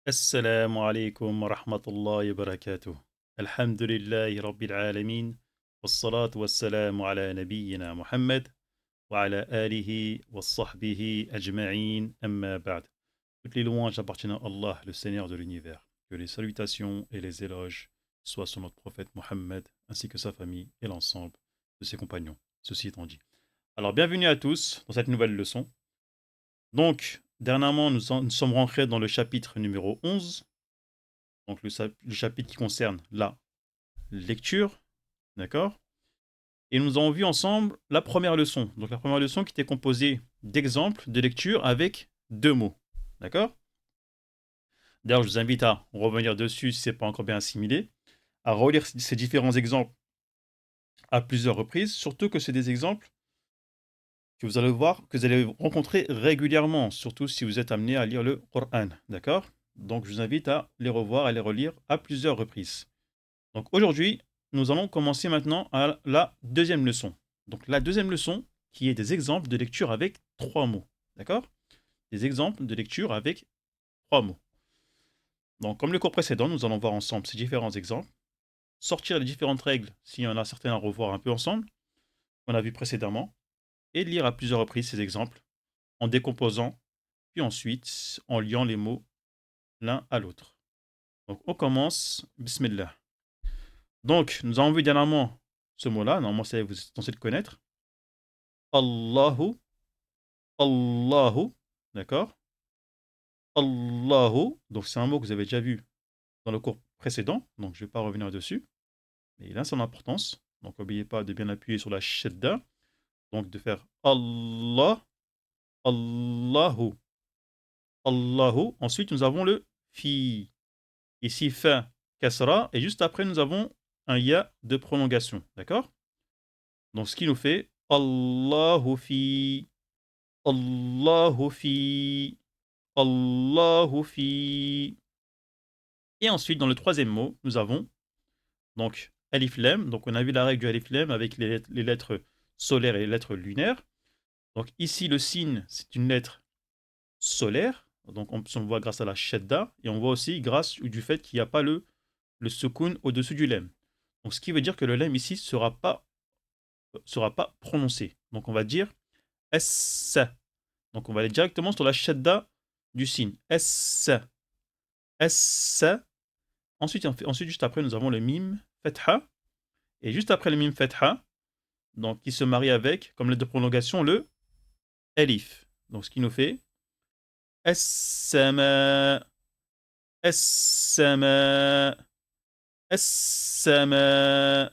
السلام عليكم ورحمة الله وبركاته. الحمد لله رب العالمين والصلاة والسلام على نبينا محمد وعلى آله وصحبه أجمعين أما بعد. Toutes les louanges appartiennent à Allah, le Seigneur de l'univers. Que les salutations et les éloges soient sur notre prophète Mohammed ainsi que sa famille et l'ensemble de ses compagnons. Ceci étant dit. Alors bienvenue à tous dans cette nouvelle leçon. Donc, dernièrement, nous sommes rentrés dans le chapitre numéro 11. Donc le chapitre qui concerne la lecture, d'accord. Et nous avons vu ensemble la première leçon. Donc la première leçon qui était composée d'exemples de lecture avec deux mots, d'accord. D'ailleurs, je vous invite à revenir dessus si ce n'est pas encore bien assimilé, à relire ces différents exemples à plusieurs reprises, surtout que c'est des exemples que vous allez voir, que vous allez rencontrer régulièrement, surtout si vous êtes amené à lire le Coran, d'accord. Donc je vous invite à les revoir, à les relire à plusieurs reprises. Donc aujourd'hui, nous allons commencer maintenant à la deuxième leçon. Donc la deuxième leçon qui est des exemples de lecture avec trois mots. D'accord. Des exemples de lecture avec trois mots. Donc comme le cours précédent, nous allons voir ensemble ces différents exemples, sortir les différentes règles, s'il y en a certaines à revoir un peu ensemble, qu'on a vu précédemment, et lire à plusieurs reprises ces exemples, en décomposant, puis ensuite en liant les mots l'un à l'autre. Donc on commence, Bismillah. Donc nous avons vu dernièrement ce mot-là, normalement vous êtes censé le connaître. Allahu, Allahu, d'accord. Allahu, donc c'est un mot que vous avez déjà vu dans le cours précédent, donc je ne vais pas revenir dessus, mais il a son importance. Donc n'oubliez pas de bien appuyer sur la shadda, donc de faire Allah, Allahu, Allahu. Ensuite nous avons le fi, ici fin, kasra, et juste après nous avons un ya de prolongation, d'accord. Donc ce qui nous fait Allahu fi, Allahu fi. Allahu fi. Et ensuite, dans le troisième mot, nous avons donc alif lam. Donc, on a vu la règle du alif lam avec les lettres solaires et les lettres lunaires. Donc, ici, le signe, c'est une lettre solaire. Donc, on voit grâce à la shadda. Et on voit aussi grâce du fait qu'il n'y a pas le sukun au-dessus du lam. Donc, ce qui veut dire que le lam ici sera pas prononcé. Donc, on va dire S. Donc, on va aller directement sur la shadda du signe. S. S. Ensuite, juste après, nous avons le mim fetha. Et juste après le mim fetha, donc qui se marie avec, comme lettre de prolongation, le elif. Donc ce qui nous fait as-sama, as-sama, as-sama.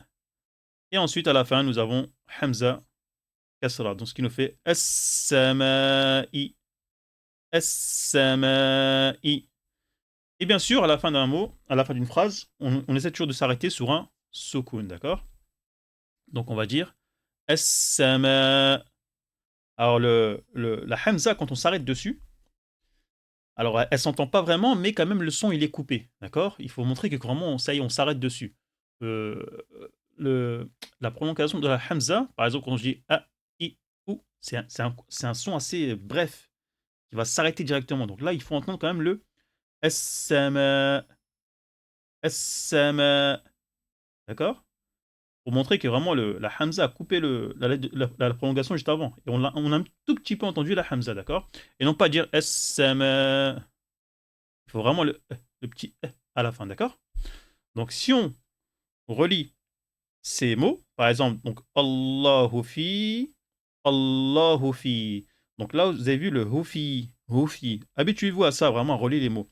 Et ensuite, à la fin, nous avons hamza kasra. Donc ce qui nous fait as-sama'i, as-sama'i. Et bien sûr, à la fin d'un mot, à la fin d'une phrase, on essaie toujours de s'arrêter sur un sukun, d'accord. Donc on va dire as-sama. Alors la hamza, quand on s'arrête dessus, alors elle s'entend pas vraiment, mais quand même le son il est coupé, d'accord. Il faut montrer que vraiment, ça y est, on s'arrête dessus. Euh, le, la prononciation de la hamza, par exemple, quand je dis a, i, ou, c'est un son assez bref, qui va s'arrêter directement. Donc là, il faut entendre quand même le as-sama, as-sama, d'accord. Pour montrer que vraiment la Hamza a coupé la prolongation juste avant. Et on a un tout petit peu entendu la Hamza, d'accord. Et non pas dire SM. Il faut vraiment le petit à la fin, d'accord. Donc si on relie ces mots, par exemple, donc Allahu fi, Allahu fi. Donc là, vous avez vu le hufi, hufi. Habituez-vous à ça, vraiment, à relier les mots.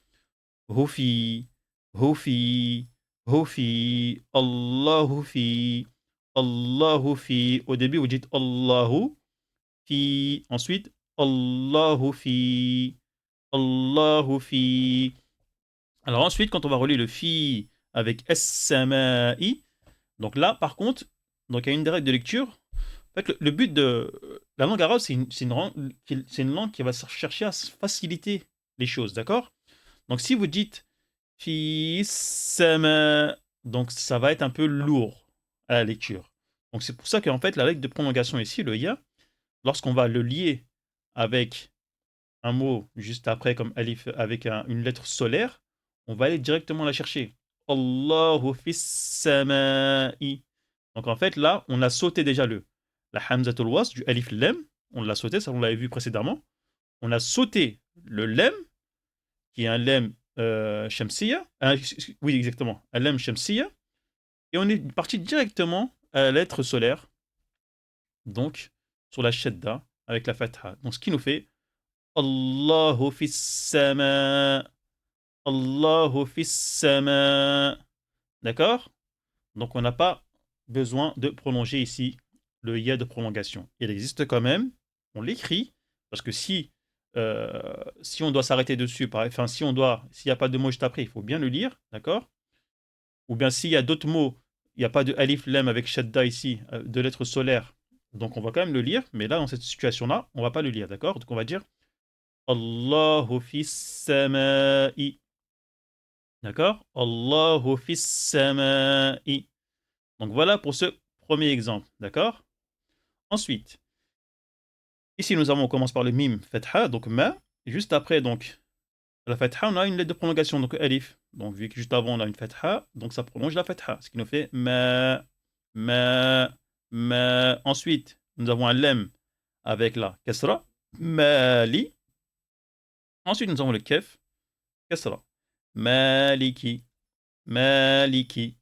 Hufi, hufi, hufi, Allahu fi. Allahu fi. Au début, vous dites Allahu fi. Ensuite, Allahu fi. Allahu fi. Alors ensuite, quand on va relier le fi avec S-sama'i, donc là, par contre, donc il y a une des règles de lecture. En fait, le but de la langue arabe, c'est une langue qui va chercher à faciliter les choses, d'accord. Donc si vous dites fi sama, donc ça va être un peu lourd à la lecture. Donc c'est pour ça qu'en fait la règle de prolongation ici, le ya, lorsqu'on va le lier avec un mot juste après comme alif avec une lettre solaire, on va aller directement la chercher. Allahu fis sama'i. Donc en fait, là, on a sauté déjà la hamzatul wasl du alif lem. On l'a sauté, ça on l'avait vu précédemment. On a sauté le lem, qui est un lem shamsiya. Oui, exactement, un lem shamsiya. Et on est parti directement à la lettre solaire, donc sur la shadda avec la fatha. Donc ce qui nous fait Allahu fis sama. Allahu fis sama. D'accord? Donc on n'a pas besoin de prolonger ici le ya de prolongation. Il existe quand même, on l'écrit, parce que si on doit s'arrêter dessus, enfin s'il n'y a pas de mot juste après, il faut bien le lire, d'accord? Ou bien s'il y a d'autres mots, il n'y a pas de alif lam avec shadda ici, de lettres solaires, donc on va quand même le lire, mais là dans cette situation-là, on ne va pas le lire, d'accord? Donc on va dire Allahu fis sama'i. D'accord? Allahu fis sama'i. Donc voilà pour ce premier exemple. D'accord? Ensuite, ici on commence par le mim fatha, donc ma. Et juste après, donc, la fatha, on a une lettre de prolongation, donc alif. Donc vu que juste avant on a une fatha, donc ça prolonge la fatha, ce qui nous fait ma, ma. Ensuite, nous avons un lem avec la kasra, mali. Ensuite, nous avons le kef, kasra, maliki, maliki.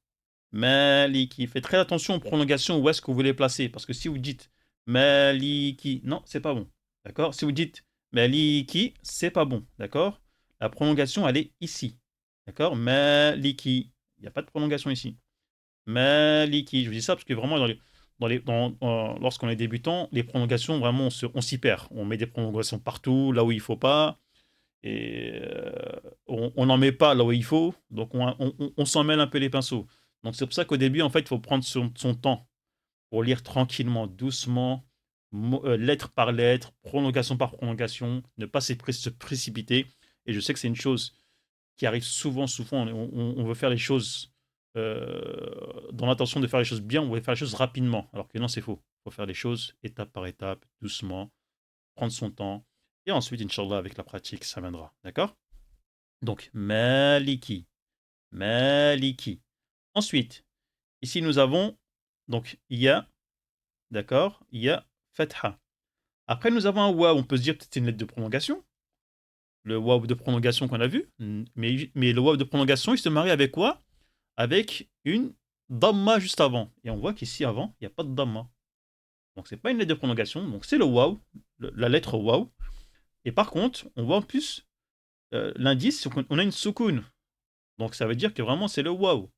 Maliki. Faites très attention aux prolongations, où est-ce que vous les placez. Parce que si vous dites Maliki, non, c'est pas bon. D'accord? Si vous dites Maliki, c'est pas bon. D'accord? La prolongation, elle est ici. D'accord? Maliki. Il n'y a pas de prolongation ici. Maliki. Je vous dis ça parce que vraiment, lorsqu'on est débutant, les prolongations, vraiment, on s'y perd. On met des prolongations partout, là où il ne faut pas. Et on n'en met pas là où il faut. Donc, on s'en mêle un peu les pinceaux. Donc c'est pour ça qu'au début, en fait, il faut prendre son temps pour lire tranquillement, doucement, lettre par lettre, prolongation par prolongation, ne pas se précipiter. Et je sais que c'est une chose qui arrive souvent, on veut faire les choses dans l'intention de faire les choses bien, on veut faire les choses rapidement, alors que non, c'est faux. Il faut faire les choses étape par étape, doucement, prendre son temps, et ensuite, Inch'Allah, avec la pratique, ça viendra. D'accord? Donc, Maliki, Maliki. Ensuite, ici, nous avons donc ya, d'accord, ya, fatha. Après, nous avons un waw, on peut se dire que c'est une lettre de prolongation. Le waw de prolongation qu'on a vu. Mais le waw de prolongation, il se marie avec quoi? Avec une damma juste avant. Et on voit qu'ici, avant, il n'y a pas de damma. Donc, c'est pas une lettre de prolongation. Donc, c'est le waw, la lettre waw. Et par contre, on voit en plus l'indice, c'est qu'on a une soukoun. Donc, ça veut dire que vraiment, c'est le waw.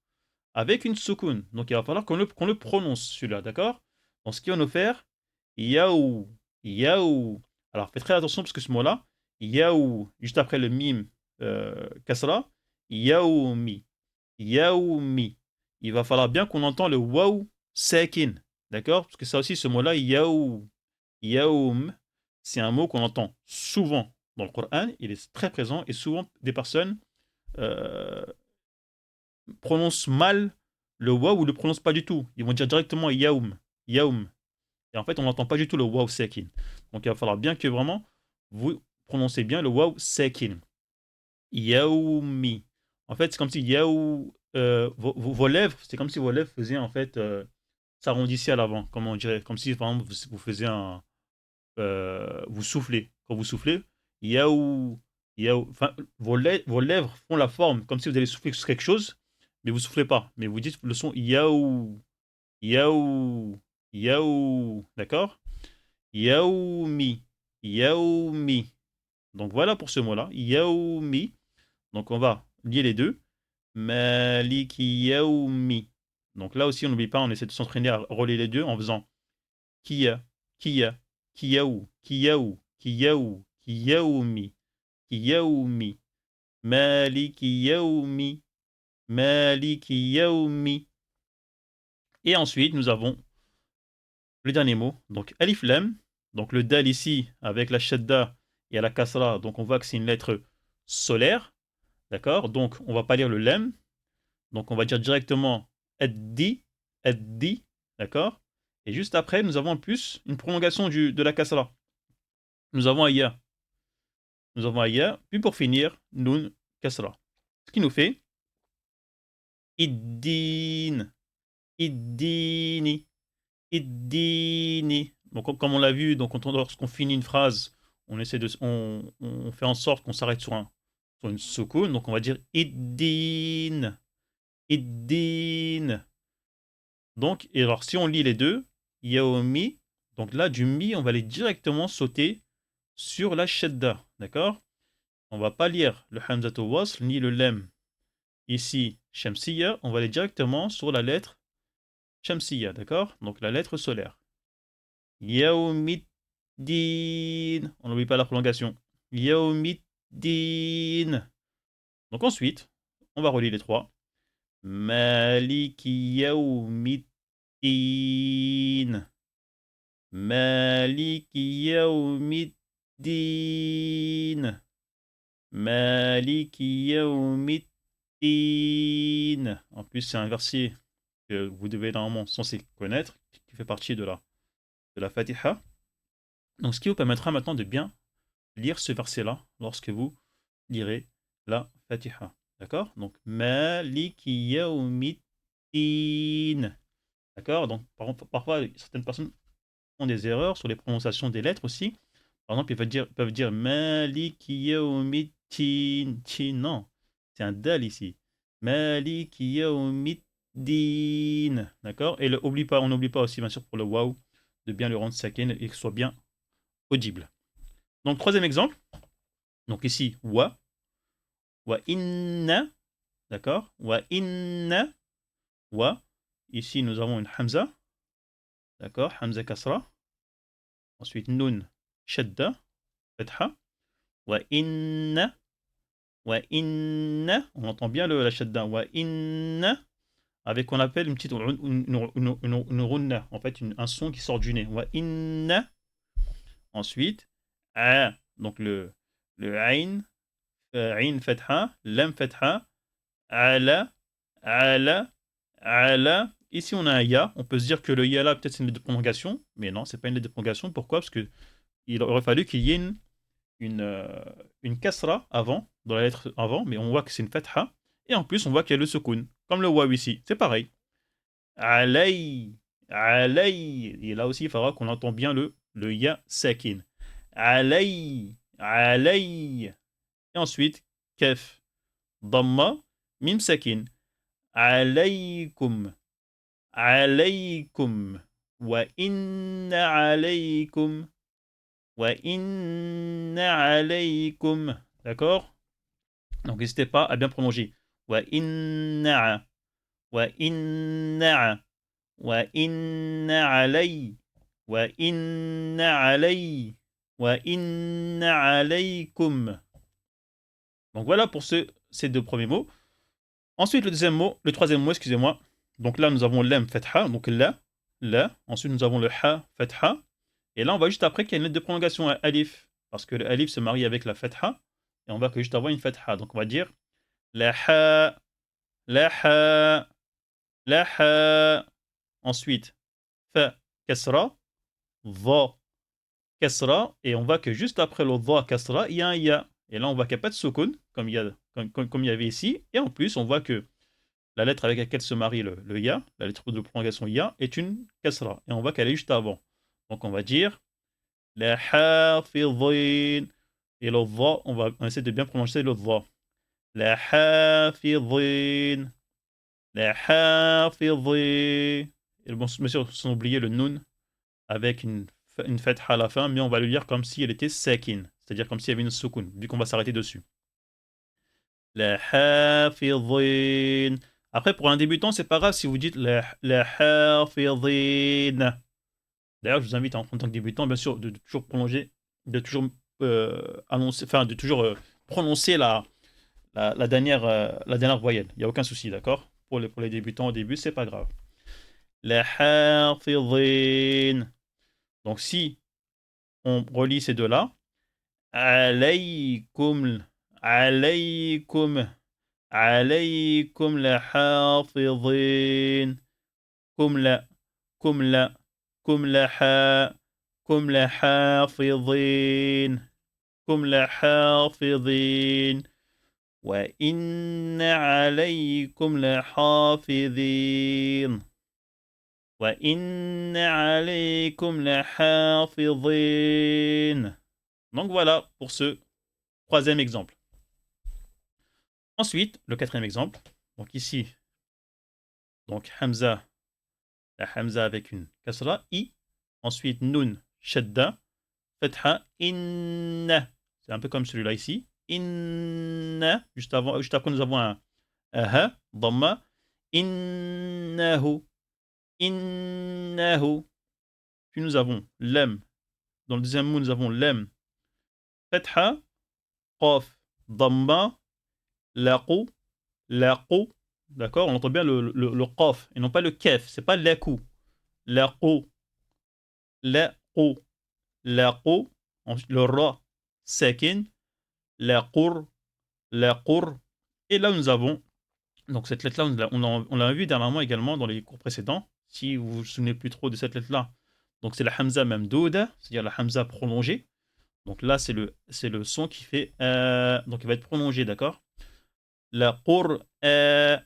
Avec une soukoun. Donc il va falloir qu'on le prononce, celui-là, d'accord? Donc ce qui va nous faire yaou, yaou. Alors faites très attention parce que ce mot-là, yaou, juste après le mime kasra, yaoumi, yaoumi. Il va falloir bien qu'on entend le waou sakin, d'accord? Parce que ça aussi, ce mot-là, yaou, yaoum, c'est un mot qu'on entend souvent dans le Coran, il est très présent et souvent des personnes euh, prononcent mal le waw ou le prononcent pas du tout. Ils vont dire directement yaoum, yaoum. Et en fait, on n'entend pas du tout le waw sekin. Donc il va falloir bien que vraiment vous prononcez bien le waw sekin. Yaoumi. En fait, c'est comme si yaou, vos lèvres, c'est comme si vos lèvres faisaient en fait s'arrondissaient à l'avant, comme on dirait, comme si par exemple vous faisiez vous soufflez. Quand vous soufflez, yaou, yaou. Enfin, vos lèvres font la forme comme si vous allez souffler sur quelque chose, mais vous soufflez pas. Mais vous dites le son yaou, yaou, yaou. D'accord? Yaoumi, yaoumi. Donc voilà pour ce mot-là, yaoumi. Donc on va lier les deux. Maliki yaoumi. Donc là aussi, on n'oublie pas, on essaie de s'entraîner à relier les deux en faisant kia, kia, kiaou, kiaou, kiaou, kiaoumi, kiaoumi. Maliki yaoumi, maliki yaoumi. Et ensuite, nous avons le dernier mot, donc alif lam, donc le dal ici avec la shadda et à la kasra, donc on voit que c'est une lettre solaire, d'accord? Donc on va pas lire le lam, donc on va dire directement addi, addi, d'accord? Et juste après, nous avons en plus une prolongation de la kasra. Nous avons aya, puis pour finir, nun, kasra. Ce qui nous fait iddin, iddini, iddini. Donc, comme on l'a vu, donc, lorsqu'on finit une phrase, on essaie de, on fait en sorte qu'on s'arrête sur une soukoun. Donc, on va dire iddin, iddin. Donc, et alors, si on lit les deux, yaomi, donc là, du mi, on va aller directement sauter sur la shadda. D'accord? On va pas lire le hamzatul wasl ni le lem. Ici, shamsiya, on va aller directement sur la lettre shamsiya. D'accord? Donc, la lettre solaire. Yaomiddin. On n'oublie pas la prolongation. Yaomiddin. Donc ensuite, on va relier les trois. Maliki yaomiddin. Maliki yaomiddin. Maliki yaomiddin. En plus, c'est un verset que vous devez normalement censé connaître, qui fait partie de la Fatiha. Donc, ce qui vous permettra maintenant de bien lire ce verset-là lorsque vous lirez la Fatiha. D'accord? Donc, Maliki Yawmiddin. D'accord? Donc, parfois, certaines personnes font des erreurs sur les prononciations des lettres aussi. Par exemple, ils peuvent dire Maliki Yawmiddin. Tin, non, c'est un dal ici. Maliki Yawmiddin. D'accord? Et on n'oublie pas aussi, bien sûr, pour le waouh, de bien le rendre sakin et qu'il soit bien audible. Donc, troisième exemple. Donc, ici, wa inna. D'accord? Wa inna. Wa. Ici, nous avons une hamza. D'accord? Hamza kasra. Ensuite, nun, shadda, fatha. Wa inna. Wa inna. On entend bien la shadda. Wa inna. Avec qu'on appelle une petite une runna. En fait, un son qui sort du nez. Wa inna. Ensuite, a. Donc, le ain. Ain fatha. Lam fatha. Ala. Ala. Ala. Ici, on a un ya. On peut se dire que le ya là, peut-être c'est une lettre de prolongation. Mais non, c'est pas une lettre de prolongation. Pourquoi? Parce qu'il aurait fallu qu'il y ait une kasra avant, dans la lettre avant. Mais on voit que c'est une fatha. Et en plus, on voit qu'il y a le sukoun. Comme le waw ici. C'est pareil. Alay. Alay. Et là aussi, il faudra qu'on entend bien le ya sakin. Alay. Alay. Et ensuite, kef. Damma. Mim sakin. Alaykum. عليكم وإن عليكم وإن عليكم. D'accord? Donc n'hésitez pas à bien prolonger. وإن وإن وإن علي وإن علي وإن عليكم. Donc voilà pour ces deux premiers mots. Ensuite, le troisième mot, excusez-moi. Donc là, nous avons l'em fatha, donc la. Ensuite, nous avons le ha fatha. Et là, on va juste après qu'il y a une lettre de prolongation à alif. Parce que le alif se marie avec la fatha. Et on va que juste avoir une fatha. Donc on va dire la ha, la ha, la ha. Ensuite, fa kasra, va kasra. Et on voit que juste après le va kasra, il y a un ya. Et là, on voit qu'il n'y a pas de sukun, comme il y avait ici. Et en plus, on voit que la lettre avec laquelle se marie le ya, la lettre de prolongation ya, est une kasra. Et on voit qu'elle est juste avant. Donc on va dire la hafidhin. Et le va, on va essayer de bien prononcer le va. La hafidhin. La hafidhin. Et bon, monsieur, sans oublier le nun avec une fatha à la fin, mais on va le lire comme si elle était sakin, c'est-à-dire comme s'il y avait une soukoun, vu qu'on va s'arrêter dessus. La hafidhin. Après, pour un débutant, c'est pas grave si vous dites la hafidhin. D'ailleurs, je vous invite en tant que débutant, bien sûr, de toujours prolonger, de toujours annoncer, enfin, de toujours prononcer la dernière voyelle. Il n'y a aucun souci, d'accord? Pour les débutants au début, c'est pas grave. La hafidhin. Donc, si on relie ces deux-là, alaykum, alaykum. عليكم لحافظين كم لا كم لا كم لحا كم لحافظين كم لحافظين. وإن عليكم لحافظين وإن عليكم لحافظين. Donc voilà pour ce troisième exemple. Ensuite, le quatrième exemple. Donc ici, donc Hamza, la Hamza avec une kasra, I. Ensuite, Nun, Shadda, Fatha, Inna. C'est un peu comme celui-là ici. Inna. Juste après, nous avons un Ha, Dhamma. Innahu. Innahu. Puis nous avons Lam. Dans le deuxième mot, nous avons Lam. Fatha, Qaf, Dhamma, Laqu, Laqu. D'accord? On entend bien le Qaf et non pas le Kef. C'est pas Laqu. Laqu. Laqu. Laqu. Ensuite, le Ra, Sakin. Laqur. Laqur. Et là, nous avons. Donc, cette lettre-là, on l'a vu dernièrement également dans les cours précédents. Si vous vous souvenez plus trop de cette lettre-là. Donc, c'est la Hamza Mamdouda, c'est-à-dire la Hamza prolongée. Donc là, c'est le son qui fait. Donc il va être prolongé, d'accord? La qur, la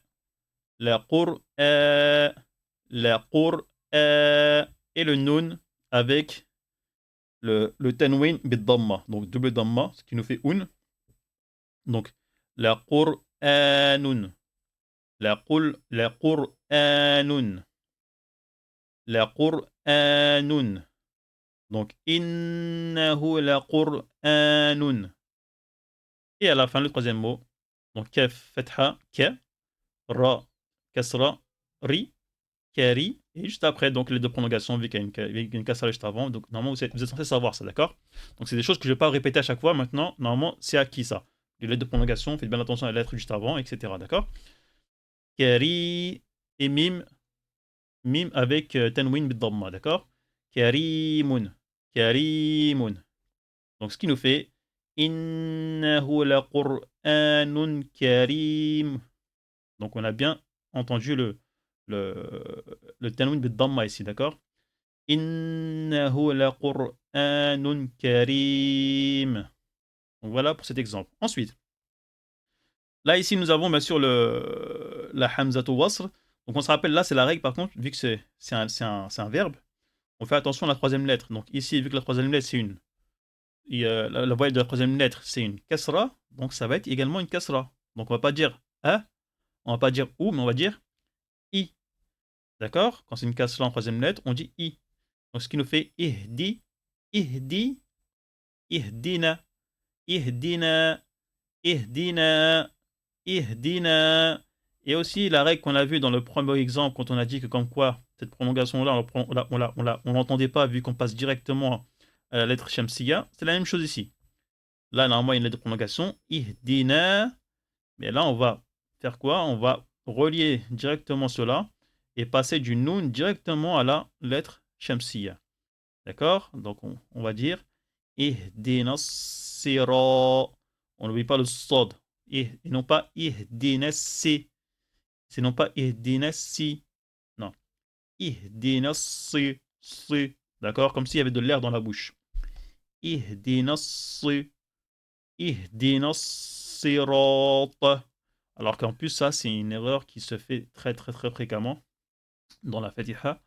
qur, la qur, et le nun avec le tanwin bid-damma. Donc double damma, ce qui nous fait un. Donc la qur, nun. La qul, la qur, nun. La qur, nun. Donc innahu la qur'anun. Et à la fin, le troisième mot. Donc kaf, fatha, ka, ra, kasra, ri, kari. Et juste après, donc les deux prolongations, vu qu'il y a une kasra juste avant. Donc normalement, vous êtes censé savoir ça, d'accord? Donc c'est des choses que je ne vais pas répéter à chaque fois. Maintenant, normalement, c'est acquis ça. Les deux prolongations, faites bien attention à la lettre juste avant, etc. D'accord? Kari et mim. Mim avec tanwin bid-damma, d'accord? Karimun. Karimun. Donc ce qui nous fait Innahu la Qur'anun Karim. Donc on a bien entendu le tanwin bid-damma ici, d'accord? Innahu la Qur'anun Karim. Donc voilà pour cet exemple. Ensuite, là ici nous avons bien sûr la Hamzatu Wasr. Donc on se rappelle là c'est la règle par contre, vu que c'est un verbe, on fait attention à la troisième lettre. Donc ici vu que la troisième lettre c'est une la voyelle de la troisième lettre, c'est une kasra, donc ça va être également une kasra. Donc on va pas dire a, on va pas dire ou, mais on va dire i. D'accord? Quand c'est une kasra en troisième lettre, on dit i. Donc ce qui nous fait ihdi, ihdi, ihdina, ihdina, ihdina, ihdina. Et aussi la règle qu'on a vue dans le premier exemple, quand on a dit que comme quoi cette prolongation-là, on l'entendait pas vu qu'on passe directement à la lettre shamsiya, c'est la même chose ici. Là, normalement, il y a une lettre de prolongation. Ihdina. Mais là, on va faire quoi? On va relier directement cela et passer du noun directement à la lettre shamsiya. D'accord? Donc, on va dire Ihdina sira. On n'oublie pas le sod. Et non pas Ihdina si. C'est non pas Ihdina si. Non. Ihdina si. Si. D'accord? Comme s'il y avait de l'air dans la bouche. Ihdina si. Ihdina sirat. Alors qu'en plus, ça, c'est une erreur qui se fait très, très, très fréquemment dans la Fatiha.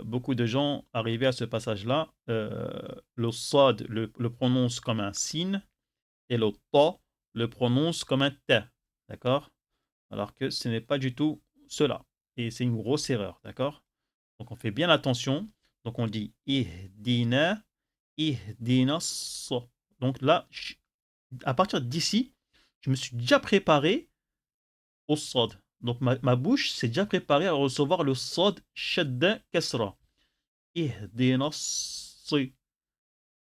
Beaucoup de gens arrivés à ce passage-là, le sad le prononce comme un sin et le ta le prononce comme un ta. D'accord? Alors que ce n'est pas du tout cela. Et c'est une grosse erreur. D'accord? Donc on fait bien attention. Donc on dit ihdina, ihdina sa. Donc là, à partir d'ici, je me suis déjà préparé au sod. Donc ma bouche s'est déjà préparée à recevoir le sod shadda kasra. Ihdina si.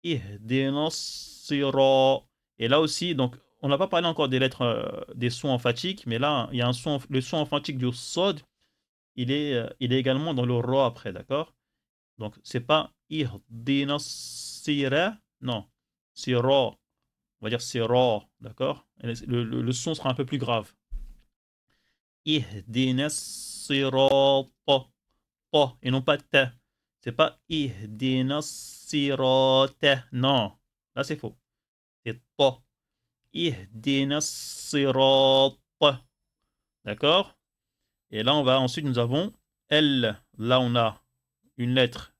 Ihdina sira. Et là aussi, donc on n'a pas parlé encore des lettres, des sons emphatiques, mais là, il y a un son, le son emphatique du sod, il est également dans le ra après, d'accord? Donc c'est pas ihdina sira, non, c'est ra. On va dire c'est ra, d'accord? Le son sera un peu plus grave. Ihdina sirata. Ta, et non pas ta. C'est pas ihdina sirata. Non, là c'est faux. C'est ta. ihdina sirat. D'accord? Et là, ensuite, nous avons L. Là, on a une lettre.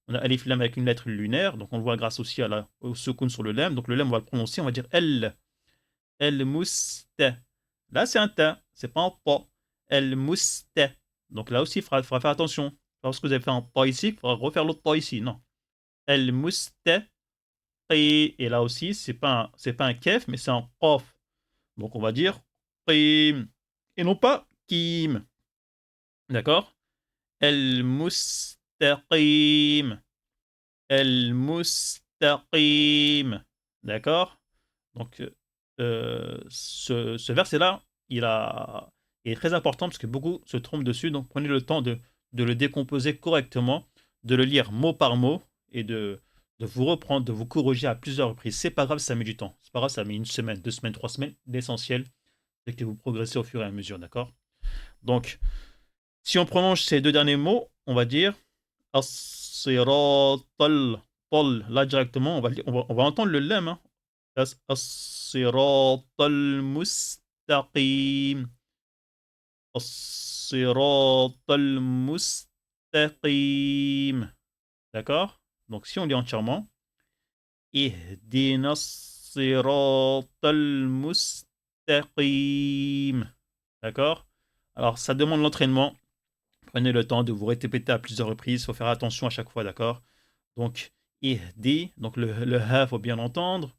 On a alif lam avec une lettre lunaire. Donc, on le voit grâce aussi au soukoun sur le lam. Donc, le lam, on va le prononcer. On va dire L. El musta. Là, c'est un ta. C'est pas un pa. El musta. Donc, là aussi, il faudra faire attention. Lorsque vous avez fait un pa ici, il faudra refaire l'autre pa ici. Non. El musta. Et là aussi, c'est pas un kef, mais c'est un qaf. Donc, on va dire qim. Et non pas kim. D'accord? El mustaqim. El mustaqim. D'accord? Donc, ce verset-là, il est très important parce que beaucoup se trompent dessus. Donc, prenez le temps de le décomposer correctement, de le lire mot par mot et de vous reprendre, de vous corriger à plusieurs reprises. C'est pas grave, ça met du temps. C'est pas grave, ça met 1 semaine, 2 semaines, 3 semaines. L'essentiel, c'est que vous progressez au fur et à mesure, d'accord? Donc, si on prononce ces deux derniers mots, on va dire as-siratal. Là, directement, on va entendre le lemme. Hein. As-siratal mustaqim. As-siratal mustaqim. D'accord? Donc, si on lit entièrement, ihdina as-siratal mustaqim. D'accord? Alors, ça demande l'entraînement. Prenez le temps de vous répéter à plusieurs reprises. Il faut faire attention à chaque fois, d'accord? Donc, ihdi, donc le ha, il faut bien l'entendre.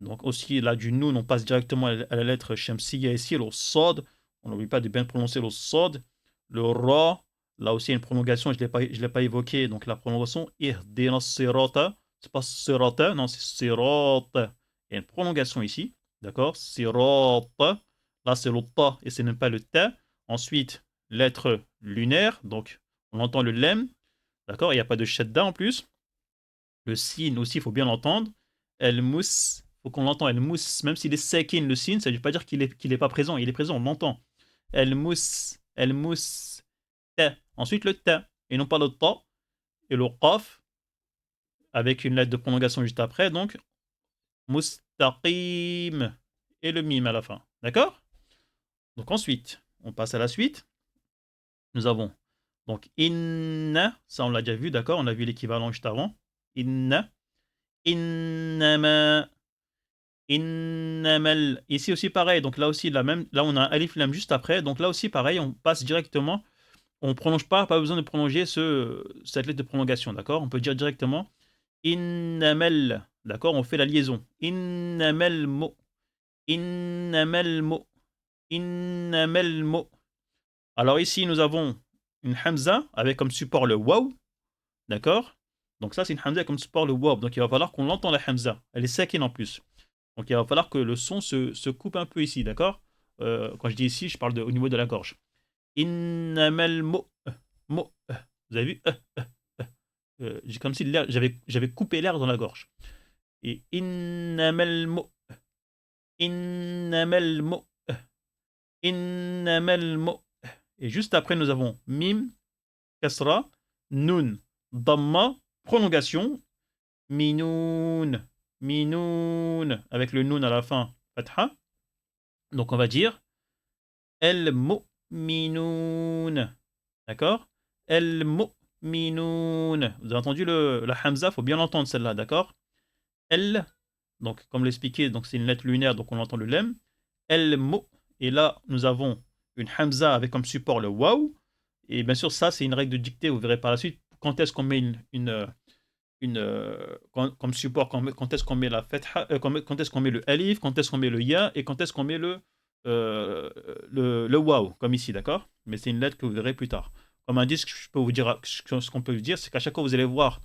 Donc aussi, là, du noun, on passe directement à la lettre shamsiya ici, le sod. On n'oublie pas de bien prononcer le sod. Le ra, là aussi, il y a une prolongation, je ne l'ai pas évoqué. Donc la prononciation, ihdina sirata. C'est pas sirata, non, c'est sirata. Il y a une prolongation ici, d'accord? Sirata. Là, c'est le ta et ce n'est pas le ta. Ensuite, lettre lunaire, donc on entend le lem, d'accord? Il n'y a pas de shadda en plus. Le sin aussi, il faut bien l'entendre. El mousse, il faut qu'on l'entende. El mousse, même s'il est sekin, le sin, ça ne veut pas dire qu'il est pas présent. Il est présent, on l'entend. El mousse, ta. Ensuite, le ta, et non pas le ta. Et le qaf, avec une lettre de prolongation juste après, donc mustaqim. Et le mim à la fin. D'accord? Donc ensuite, on passe à la suite. Nous avons donc inna, ça on l'a déjà vu, d'accord? On a vu l'équivalent juste avant. Inna, innama, innamal. Ici aussi pareil, donc là aussi là on a un alif lam juste après, donc là aussi pareil, on passe directement, on prolonge pas besoin de prolonger cette lettre de prolongation, d'accord? On peut dire directement innamal, d'accord? On fait la liaison. Innamal mo, innamal mo, innamal mo. Alors ici nous avons une hamza avec comme support le waw, d'accord? Donc ça c'est une hamza avec comme support le waw, donc il va falloir qu'on l'entende la hamza, elle est sakin en plus. Donc il va falloir que le son se coupe un peu ici, d'accord? Quand je dis ici, je parle au niveau de la gorge. Innamal mo, mo. Vous avez vu? J'ai comme si j'avais coupé l'air dans la gorge. Et innamal mo, innamal mo, innamal mo. Et juste après, nous avons mim, kasra, nun, damma, prolongation, minoun, minoun, avec le nun à la fin, fatha. Donc on va dire El mu'minoun. D'accord? El mu'minoun. Vous avez entendu la hamza, il faut bien l'entendre celle-là, d'accord? El, donc comme l'expliqué, donc c'est une lettre lunaire, donc on entend le lem. El mu, et là nous avons une hamza avec comme support le waw. Et bien sûr, ça c'est une règle de dictée, vous verrez par la suite. Quand est-ce qu'on met comme support, quand est-ce qu'on met la fatha, quand est-ce qu'on met le alif, quand est-ce qu'on met le ya, et quand est-ce qu'on met le waw, comme ici, d'accord? Mais c'est une lettre que vous verrez plus tard. Comme indice, ce qu'on peut vous dire, c'est qu'à chaque fois, vous allez voir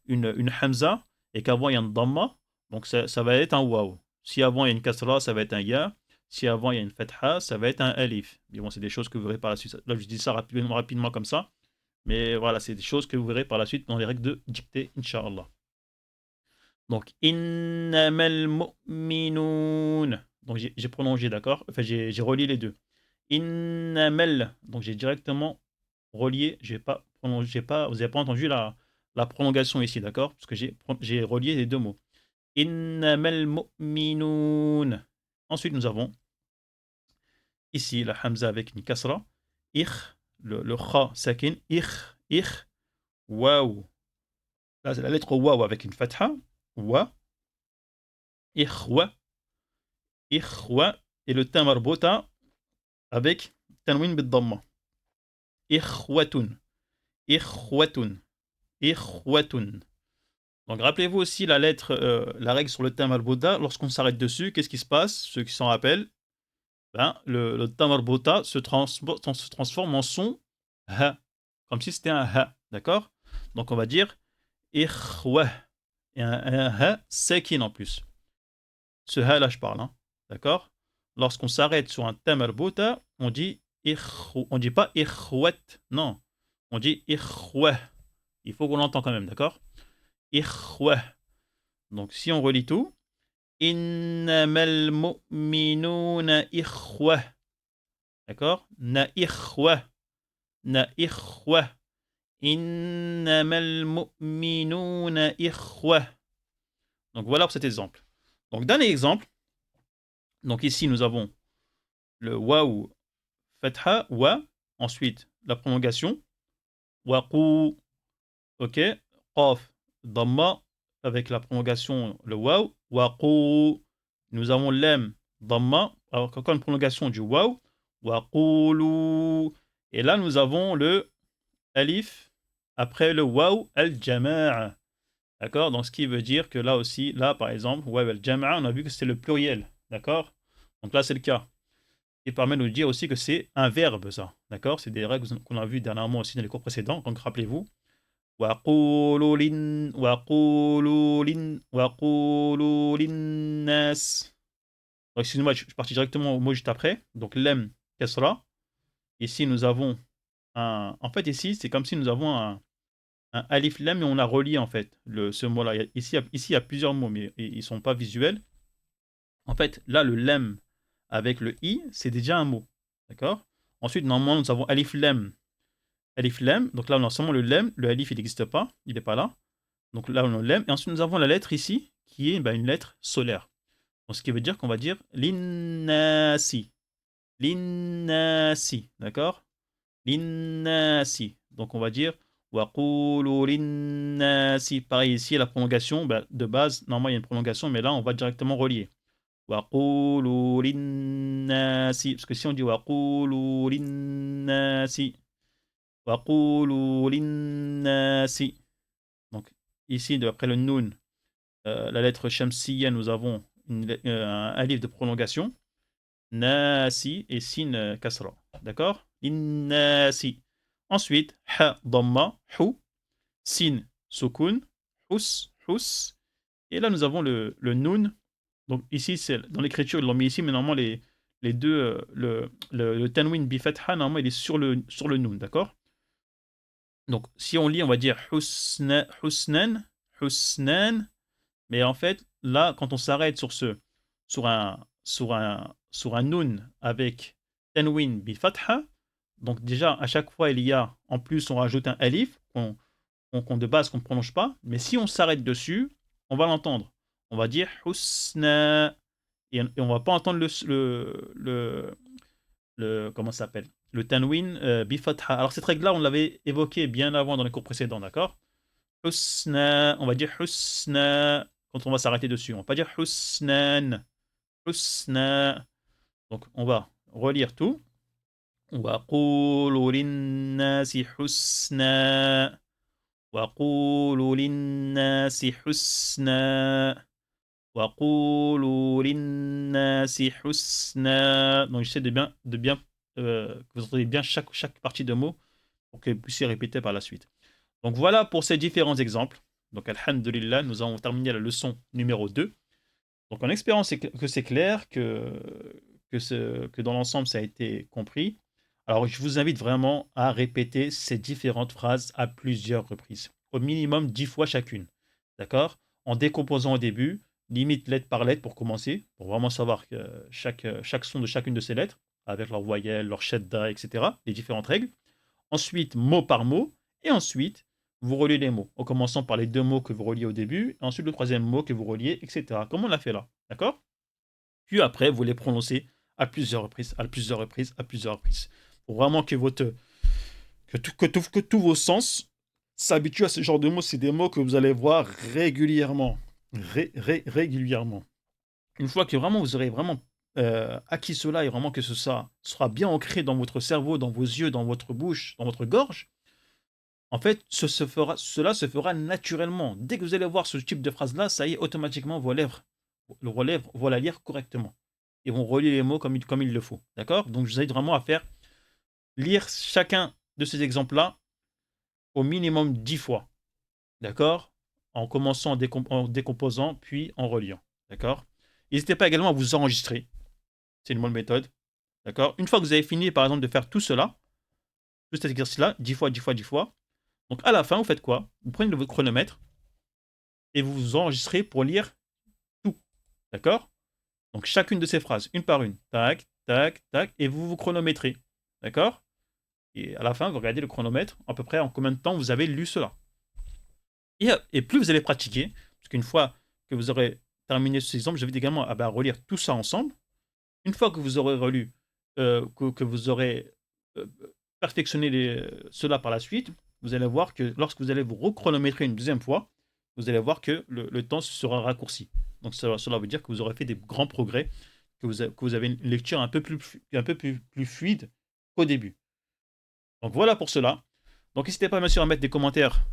une hamza, et qu'avant, il y a un dhamma, donc ça va être un waw. Si avant, il y a une kasra, ça va être un ya. Si avant, il y a une fatha, ça va être un alif. Mais bon, c'est des choses que vous verrez par la suite. Là, je dis ça rapidement comme ça. Mais voilà, c'est des choses que vous verrez par la suite dans les règles de dictée, Inch'Allah. Donc, innamal mu'minoun. Donc, j'ai prolongé, d'accord? Enfin, j'ai relié les deux. Innamal. Donc, j'ai directement relié. J'ai pas prolongé, vous n'avez pas entendu la prolongation ici, d'accord? Parce que j'ai relié les deux mots. Innamal mu'minoun. Ensuite, nous avons ici la hamza avec une kasra. Ich, le kha sakin. Ich, waouh. Là, c'est la lettre waouh avec une fatha. Wa, ikhwa, ikhwa. Et le ta marbota avec tanwin bid-damma. Ikhwatun, ikhwatun, ikhwatun. Donc rappelez-vous aussi la lettre, la règle sur le ta marbota. Lorsqu'on s'arrête dessus, qu'est-ce qui se passe? Ceux qui s'en rappellent, ben, le ta marbota se transforme en son ha, comme si c'était un ha, d'accord? Donc on va dire ikhwa, et un ha sakin en plus. Ce ha là je parle, hein, d'accord? Lorsqu'on s'arrête sur un ta marbota, on dit on dit pas ikhwat, non, on dit ikhwa. Il faut qu'on l'entende quand même, d'accord? Ikhwa. Donc si on relit tout, innamal mu'minuna ikhwa. D'accord? Na ikhwa. Na ikhwa. Innamal mu'minuna ikhwa. Donc voilà pour cet exemple. Donc dernier exemple. Donc ici nous avons le waouh fatha wa. Ensuite la prolongation. Waqou. Ok. Qaf damma avec la prolongation le waouh. Waqou. Nous avons l'em damma. Alors encore une prolongation du waouh. Waqoulou. Et là nous avons le alif après le waouh al-jama'a. D'accord? Donc ce qui veut dire que là aussi, là par exemple, waouh al-jama'a, on a vu que c'est le pluriel. D'accord? Donc là c'est le cas. Il permet de nous dire aussi que c'est un verbe ça. D'accord? C'est des règles qu'on a vues dernièrement aussi dans les cours précédents. Donc rappelez-vous. Waqoulou linnas. Excusez-moi, je suis parti directement au mot juste après. Donc lem kasra. Ici nous avons un. En fait ici c'est comme si nous avons un alif lam, mais on a relié en fait ce mot-là. Ici, il y a plusieurs mots, mais ils ne sont pas visuels. En fait, là, le lem avec le i, c'est déjà un mot. D'accord? Ensuite, normalement, nous avons alif lam. Alif lam. Donc là, on a seulement le lem. Le alif, il n'existe pas. Il n'est pas là. Donc là, on a le lem. Et ensuite, nous avons la lettre ici, qui est une lettre solaire. Donc, ce qui veut dire qu'on va dire linnasi. Linnasi. D'accord? Linnasi. Donc, on va dire Waqulu linnasi. Pareil ici, la prolongation, de base, normalement il y a une prolongation, mais là on va directement relier. Waqulu linnasi. Parce que si on dit Waqulu linnasi, Waqulu linnasi. Donc ici, après le nun, la lettre shamsiya, nous avons un alif de prolongation. Nasi et sin kasra. D'accord? Linnasi. Ensuite, ha damma, hu, sin sukun, hus, hus. Et là, nous avons le nun. Donc ici, c'est dans l'écriture, ils l'ont mis ici, mais normalement, les deux, le tanwin bifatha, normalement, il est sur le nun, d'accord? Donc, si on lit, on va dire husnan, husnan. Mais en fait, là, quand on s'arrête sur un nun avec tanwin bifatha, donc déjà, à chaque fois, il y a, en plus, on rajoute un alif, de base, qu'on ne prononce pas. Mais si on s'arrête dessus, on va l'entendre. On va dire husna. Et on ne va pas entendre comment ça s'appelle? Le tanwin bifatha. Alors, cette règle-là, on l'avait évoquée bien avant dans les cours précédents, d'accord? Husna. On va dire husna quand on va s'arrêter dessus. On ne va pas dire husnan. Husna. Donc, on va relire tout. وَقُولُوا لِلنَّاسِ حُسْنًا وَقُولُوا لِلنَّاسِ حُسْنًا وَقُولُوا لِلنَّاسِ حُسْنًا. Donc j'essaie de bien que vous entendez bien chaque partie de mot pour que vous puissiez répéter par la suite. Donc voilà pour ces différents exemples. Donc alhamdulillah, nous avons terminé la leçon numéro 2. Donc en espérant que c'est clair, que dans l'ensemble ça a été compris. Alors, je vous invite vraiment à répéter ces différentes phrases à plusieurs reprises, au minimum 10 fois chacune. D'accord? En décomposant au début, limite lettre par lettre pour commencer, pour vraiment savoir que chaque son de chacune de ces lettres, avec leurs voyelles, leurs shadda, etc., les différentes règles. Ensuite, mot par mot, et ensuite, vous reliez les mots, en commençant par les deux mots que vous reliez au début, et ensuite le troisième mot que vous reliez, etc. Comme on l'a fait là. D'accord? Puis après, vous les prononcez à plusieurs reprises, à plusieurs reprises, à plusieurs reprises. Pour vraiment que, que tous vos sens s'habituent à ce genre de mots. C'est des mots que vous allez voir régulièrement. Régulièrement. Une fois que vraiment vous aurez vraiment acquis cela et vraiment que ça sera bien ancré dans votre cerveau, dans vos yeux, dans votre bouche, dans votre gorge, en fait, cela se fera naturellement. Dès que vous allez voir ce type de phrase-là, ça y est, automatiquement, vos lèvres vont la lire correctement. Ils vont relier les mots comme il le faut. D'accord? Donc, je vous invite vraiment à faire lire chacun de ces exemples-là au minimum 10 fois. D'accord? En commençant en décomposant, puis en reliant. D'accord? N'hésitez pas également à vous enregistrer. C'est une bonne méthode. D'accord? Une fois que vous avez fini, par exemple, de faire tout cela, tout cet exercice-là, 10 fois, 10 fois, 10 fois, donc à la fin, vous faites quoi? Vous prenez votre chronomètre et vous vous enregistrez pour lire tout. D'accord? Donc chacune de ces phrases, une par une. Tac, tac, tac, et vous vous chronométrez. D'accord? Et à la fin, vous regardez le chronomètre, à peu près en combien de temps vous avez lu cela. Et plus vous allez pratiquer, parce qu'une fois que vous aurez terminé cet exemple, je vais également relire tout ça ensemble. Une fois que vous aurez relu, que vous aurez perfectionné cela par la suite, vous allez voir que lorsque vous allez vous rechronométrer une deuxième fois, vous allez voir que le temps sera raccourci. Donc cela veut dire que vous aurez fait des grands progrès, que vous avez une lecture un peu plus fluide qu'au début. Donc voilà pour cela. Donc n'hésitez pas bien sûr à mettre des commentaires,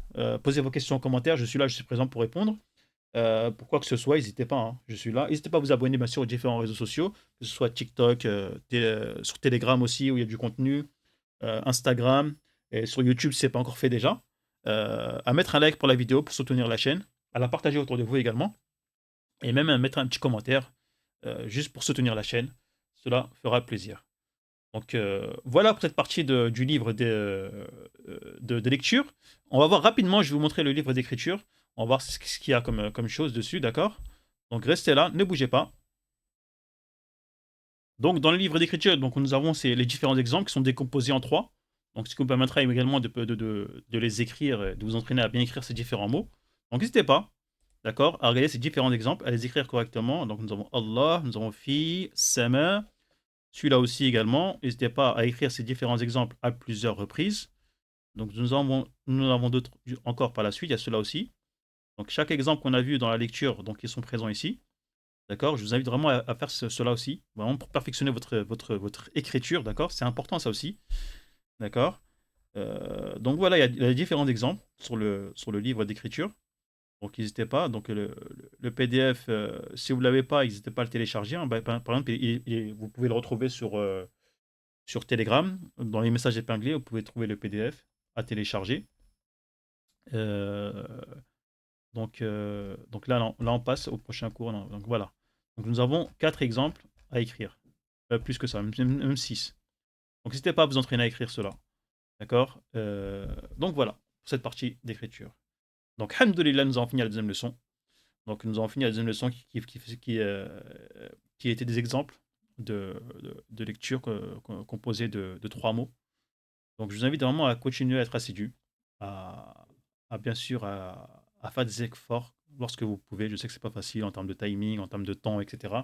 posez vos questions en commentaire, je suis là, je suis présent pour répondre. Pour quoi que ce soit, n'hésitez pas, hein, je suis là. N'hésitez pas à vous abonner bien sûr aux différents réseaux sociaux, que ce soit TikTok, sur Telegram aussi où il y a du contenu, Instagram, et sur YouTube si ce n'est pas encore fait déjà. À mettre un like pour la vidéo pour soutenir la chaîne, à la partager autour de vous également, et même à mettre un petit commentaire juste pour soutenir la chaîne. Cela fera plaisir. Donc voilà pour cette partie du livre de lecture. On va voir rapidement, je vais vous montrer le livre d'écriture. On va voir ce qu'il y a comme chose dessus, d'accord? Donc restez là, ne bougez pas. Donc dans le livre d'écriture, donc nous avons les différents exemples qui sont décomposés en 3. Donc ce qui vous permettra également de les écrire, de vous entraîner à bien écrire ces différents mots. Donc n'hésitez pas, d'accord, à regarder ces différents exemples, à les écrire correctement. Donc nous avons Allah, nous avons Fi, Sama. Celui-là aussi également. N'hésitez pas à écrire ces différents exemples à plusieurs reprises. Donc nous en avons d'autres encore par la suite, il y a cela aussi. Donc chaque exemple qu'on a vu dans la lecture, donc ils sont présents ici. D'accord? Je vous invite vraiment à faire cela aussi, vraiment pour perfectionner votre écriture, d'accord? C'est important ça aussi. D'accord? Donc voilà, il y a différents exemples sur le livre d'écriture. Donc n'hésitez pas. Donc le PDF, si vous ne l'avez pas, n'hésitez pas à le télécharger, hein. Par exemple, vous pouvez le retrouver sur Telegram, dans les messages épinglés, vous pouvez trouver le PDF à télécharger. Euh, donc là, on passe au prochain cours. Donc voilà. Donc nous avons 4 exemples à écrire. Plus que ça, même 6. Donc n'hésitez pas à vous entraîner à écrire cela. D'accord? Donc voilà, pour cette partie d'écriture. Donc, alhamdoulilah, nous avons fini la deuxième leçon. Donc nous avons fini la deuxième leçon qui était des exemples de lecture composés de 3 mots. Donc je vous invite vraiment à continuer à être assidu, à, bien sûr à faire des efforts lorsque vous pouvez. Je sais que c'est pas facile en termes de timing, en termes de temps, etc.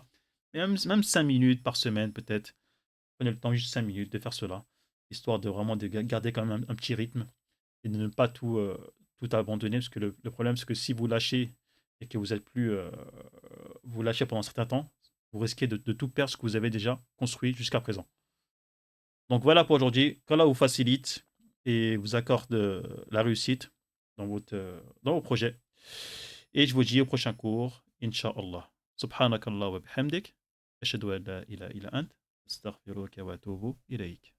Mais même 5 minutes par semaine peut-être. Prenez le temps juste 5 minutes de faire cela, histoire de vraiment de garder quand même un petit rythme et de ne pas tout abandonner. Parce que le problème, c'est que si vous lâchez et que vous êtes plus, vous lâchez pendant un certain temps, vous risquez de tout perdre ce que vous avez déjà construit jusqu'à présent. Donc voilà pour aujourd'hui. Qu'Allah vous facilite et vous accorde la réussite dans vos projets. Et je vous dis au prochain cours, Inch'Allah. Subhanakallah wa bihamdik. Ashhadu an la ilaha illa ant. Astaghfiruka wa atubu ilayk.